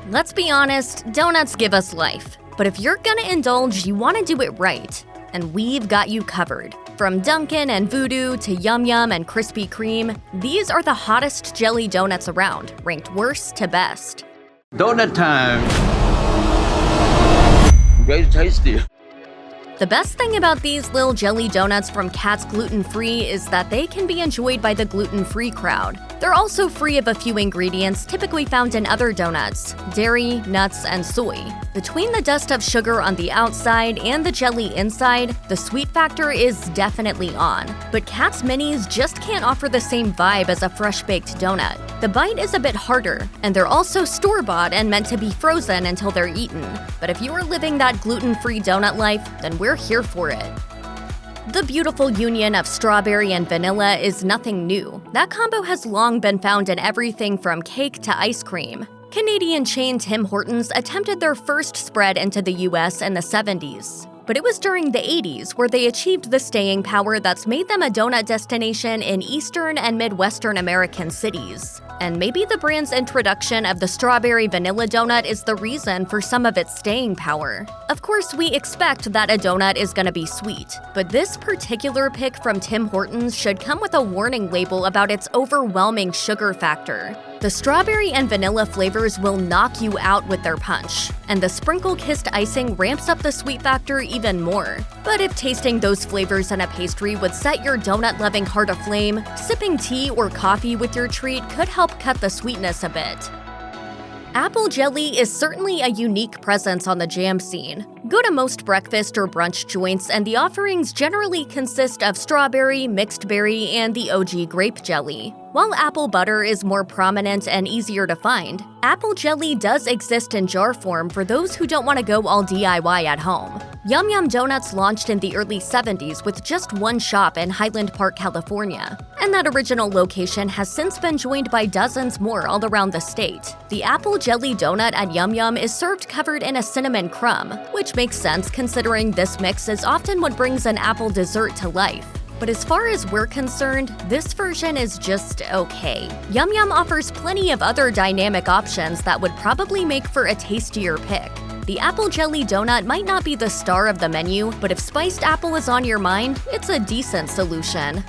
Let's be honest, donuts give us life. But if you're gonna indulge, you wanna do it right. And we've got you covered. From Dunkin and Voodoo to Yum Yum and Krispy Kreme, these are the hottest jelly donuts around, ranked worst to best. Donut time! Very tasty. The best thing about these little jelly donuts from Katz gluten-free is that they can be enjoyed by the gluten-free crowd. They're also free of a few ingredients typically found in other donuts: dairy, nuts, and soy. Between the dust of sugar on the outside and the jelly inside, the sweet factor is definitely on. But Katz Minis just can't offer the same vibe as a fresh-baked donut. The bite is a bit harder, and they're also store-bought and meant to be frozen until they're eaten. But if you are living that gluten-free donut life, then we're here for it. The beautiful union of strawberry and vanilla is nothing new. That combo has long been found in everything from cake to ice cream. Canadian chain Tim Hortons attempted their first spread into the US in the 70s. But it was during the 80s where they achieved the staying power that's made them a donut destination in Eastern and Midwestern American cities. And maybe the brand's introduction of the strawberry vanilla donut is the reason for some of its staying power. Of course, we expect that a donut is gonna be sweet, but this particular pick from Tim Hortons should come with a warning label about its overwhelming sugar factor. The strawberry and vanilla flavors will knock you out with their punch, and the sprinkle-kissed icing ramps up the sweet factor even more. But if tasting those flavors in a pastry would set your donut-loving heart aflame, sipping tea or coffee with your treat could help cut the sweetness a bit. Apple jelly is certainly a unique presence on the jam scene. Go to most breakfast or brunch joints and the offerings generally consist of strawberry, mixed berry, and the OG grape jelly. While apple butter is more prominent and easier to find, apple jelly does exist in jar form for those who don't want to go all DIY at home. Yum Yum Donuts launched in the early 70s with just one shop in Highland Park, California. And that original location has since been joined by dozens more all around the state. The apple jelly donut at Yum Yum is served covered in a cinnamon crumb, which makes sense considering this mix is often what brings an apple dessert to life. But as far as we're concerned, this version is just okay. Yum Yum offers plenty of other dynamic options that would probably make for a tastier pick. The apple jelly donut might not be the star of the menu, but if spiced apple is on your mind, it's a decent solution.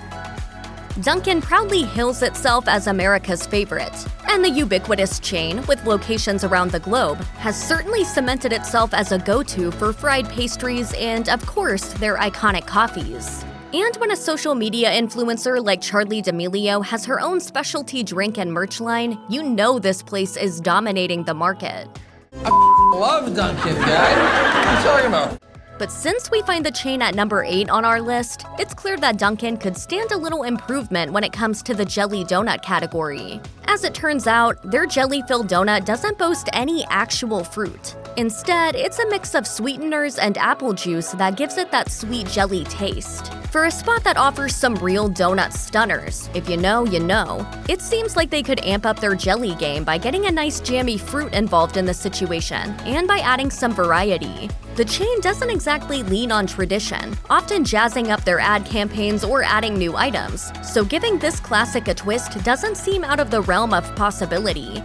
Dunkin proudly hails itself as America's favorite, and the ubiquitous chain, with locations around the globe, has certainly cemented itself as a go-to for fried pastries and, of course, their iconic coffees. And when a social media influencer like Charli D'Amelio has her own specialty drink and merch line, you know this place is dominating the market. I love Dunkin, guy. What are you talking about? But since we find the chain at number 8 on our list, it's clear that Dunkin could stand a little improvement when it comes to the jelly donut category. As it turns out, their jelly-filled donut doesn't boast any actual fruit. Instead, it's a mix of sweeteners and apple juice that gives it that sweet jelly taste. For a spot that offers some real donut stunners, if you know, you know, it seems like they could amp up their jelly game by getting a nice jammy fruit involved in the situation, and by adding some variety. The chain doesn't exactly lean on tradition, often jazzing up their ad campaigns or adding new items, so giving this classic a twist doesn't seem out of the realm of possibility.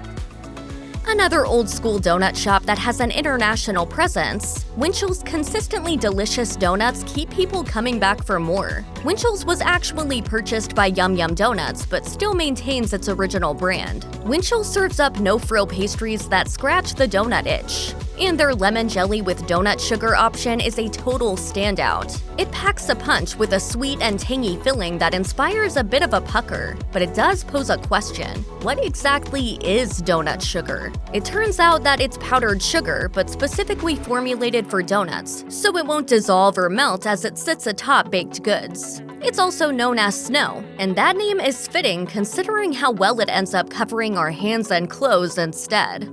Another old-school donut shop that has an international presence, Winchell's consistently delicious donuts keep people coming back for more. Winchell's was actually purchased by Yum Yum Donuts, but still maintains its original brand. Winchell serves up no-frill pastries that scratch the donut itch. And their lemon jelly with donut sugar option is a total standout. It packs a punch with a sweet and tangy filling that inspires a bit of a pucker. But it does pose a question: what exactly is donut sugar? It turns out that it's powdered sugar, but specifically formulated for donuts, so it won't dissolve or melt as it sits atop baked goods. It's also known as snow, and that name is fitting considering how well it ends up covering our hands and clothes instead.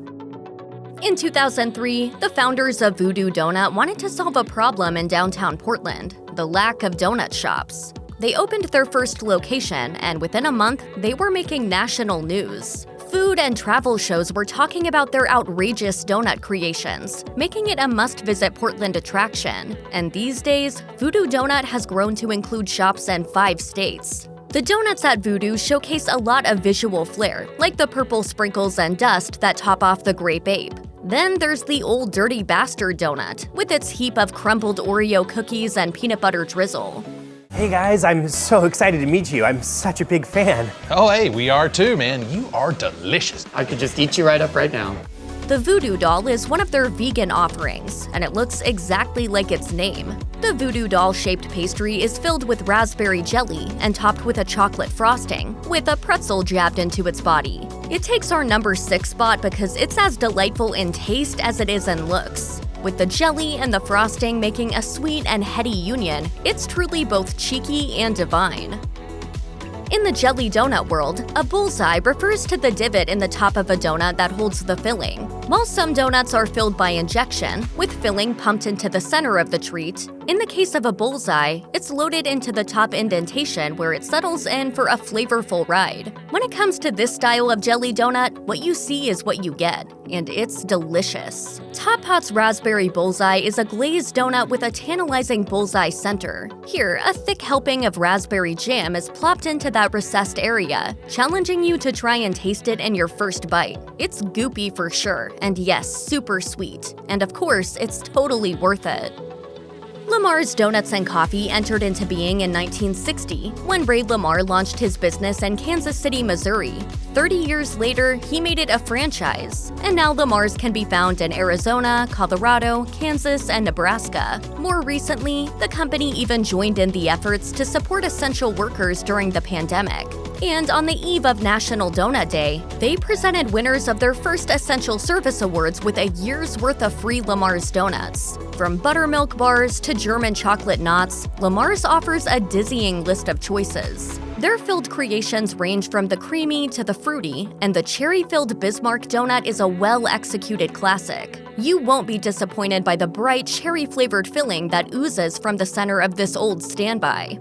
In 2003, the founders of Voodoo Doughnut wanted to solve a problem in downtown Portland: the lack of donut shops. They opened their first location, and within a month, they were making national news. Food and travel shows were talking about their outrageous donut creations, making it a must-visit Portland attraction. And these days, Voodoo Doughnut has grown to include shops in 5 states. The donuts at Voodoo showcase a lot of visual flair, like the purple sprinkles and dust that top off the grape ape. Then there's the Old Dirty Bastard donut, with its heap of crumbled Oreo cookies and peanut butter drizzle. Hey guys, I'm so excited to meet you. I'm such a big fan. Oh hey, we are too, man. You are delicious. I could just eat you right up right now. The Voodoo doll is one of their vegan offerings, and it looks exactly like its name. The Voodoo doll-shaped pastry is filled with raspberry jelly and topped with a chocolate frosting, with a pretzel jabbed into its body. It takes our number 6 spot because it's as delightful in taste as it is in looks. With the jelly and the frosting making a sweet and heady union, it's truly both cheeky and divine. In the jelly donut world, a bullseye refers to the divot in the top of a donut that holds the filling. While some donuts are filled by injection, with filling pumped into the center of the treat, in the case of a bullseye, it's loaded into the top indentation where it settles in for a flavorful ride. When it comes to this style of jelly donut, what you see is what you get, and it's delicious. Top Pot's Raspberry Bullseye is a glazed donut with a tantalizing bullseye center. Here, a thick helping of raspberry jam is plopped into that recessed area, challenging you to try and taste it in your first bite. It's goopy for sure, and yes, super sweet. And of course, it's totally worth it. LaMar's Donuts and Coffee entered into being in 1960 when Ray LaMar launched his business in Kansas City, Missouri. 30 years later, he made it a franchise, and now LaMar's can be found in Arizona, Colorado, Kansas, and Nebraska. More recently, the company even joined in the efforts to support essential workers during the pandemic. And on the eve of National Donut Day, they presented winners of their first Essential Service Awards with a year's worth of free LaMar's donuts. From buttermilk bars to German chocolate knots, LaMar's offers a dizzying list of choices. Their filled creations range from the creamy to the fruity, and the cherry-filled Bismarck donut is a well-executed classic. You won't be disappointed by the bright cherry-flavored filling that oozes from the center of this old standby.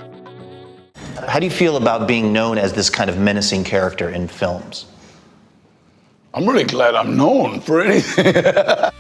How do you feel about being known as this kind of menacing character in films? I'm really glad I'm known for anything.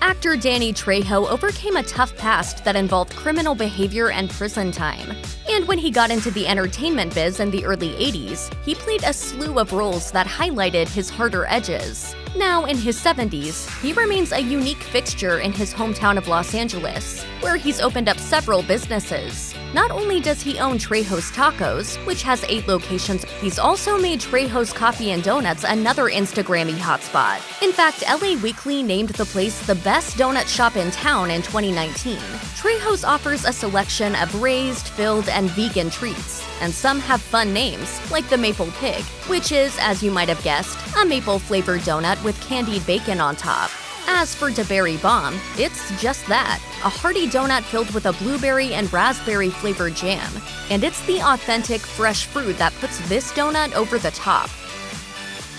Actor Danny Trejo overcame a tough past that involved criminal behavior and prison time. And when he got into the entertainment biz in the early 80s, he played a slew of roles that highlighted his harder edges. Now, in his 70s, he remains a unique fixture in his hometown of Los Angeles, where he's opened up several businesses. Not only does he own Trejo's Tacos, which has 8 locations, he's also made Trejo's Coffee and Donuts another Instagrammy hotspot. In fact, LA Weekly named the place the best donut shop in town in 2019. Trejo's offers a selection of raised, filled, and vegan treats, and some have fun names, like the Maple Pig, which is, as you might have guessed, a maple-flavored donut with candied bacon on top. As for Da Berry Bomb, it's just that, a hearty donut filled with a blueberry and raspberry flavored jam. And it's the authentic, fresh fruit that puts this donut over the top.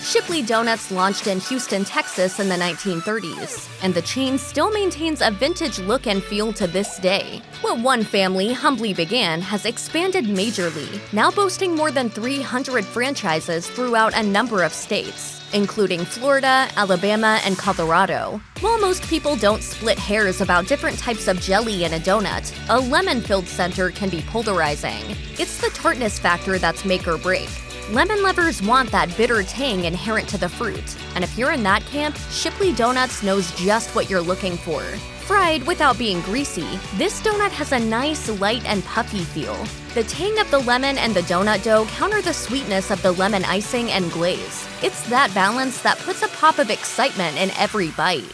Shipley Do-Nuts launched in Houston, Texas in the 1930s, and the chain still maintains a vintage look and feel to this day. What one family humbly began has expanded majorly, now boasting more than 300 franchises throughout a number of states, including Florida, Alabama, and Colorado. While most people don't split hairs about different types of jelly in a donut, a lemon-filled center can be polarizing. It's the tartness factor that's make or break. Lemon lovers want that bitter tang inherent to the fruit, and if you're in that camp, Shipley Do-Nuts knows just what you're looking for. Fried without being greasy, this donut has a nice, light, and puffy feel. The tang of the lemon and the donut dough counter the sweetness of the lemon icing and glaze. It's that balance that puts a pop of excitement in every bite.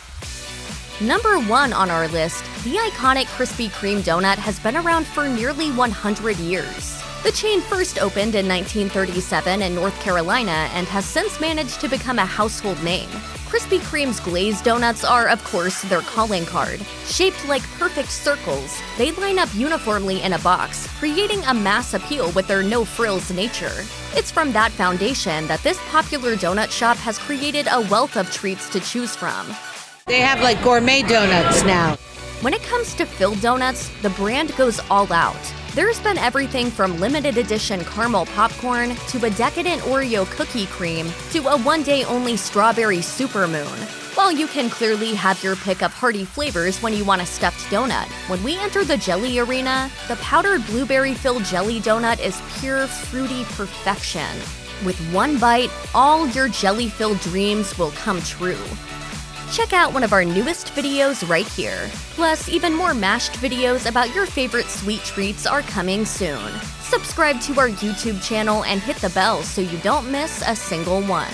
Number 1 on our list, the iconic Krispy Kreme donut has been around for nearly 100 years. The chain first opened in 1937 in North Carolina and has since managed to become a household name. Krispy Kreme's glazed donuts are, of course, their calling card. Shaped like perfect circles, they line up uniformly in a box, creating a mass appeal with their no-frills nature. It's from that foundation that this popular donut shop has created a wealth of treats to choose from. They have like gourmet donuts now. When it comes to filled donuts, the brand goes all out. There's been everything from limited edition caramel popcorn to a decadent Oreo cookie cream to a one-day-only strawberry supermoon. While you can clearly have your pick of hearty flavors when you want a stuffed donut, when we enter the jelly arena, the powdered blueberry-filled jelly donut is pure fruity perfection. With one bite, all your jelly-filled dreams will come true. Check out one of our newest videos right here. Plus, even more mashed videos about your favorite sweet treats are coming soon. Subscribe to our YouTube channel and hit the bell so you don't miss a single one.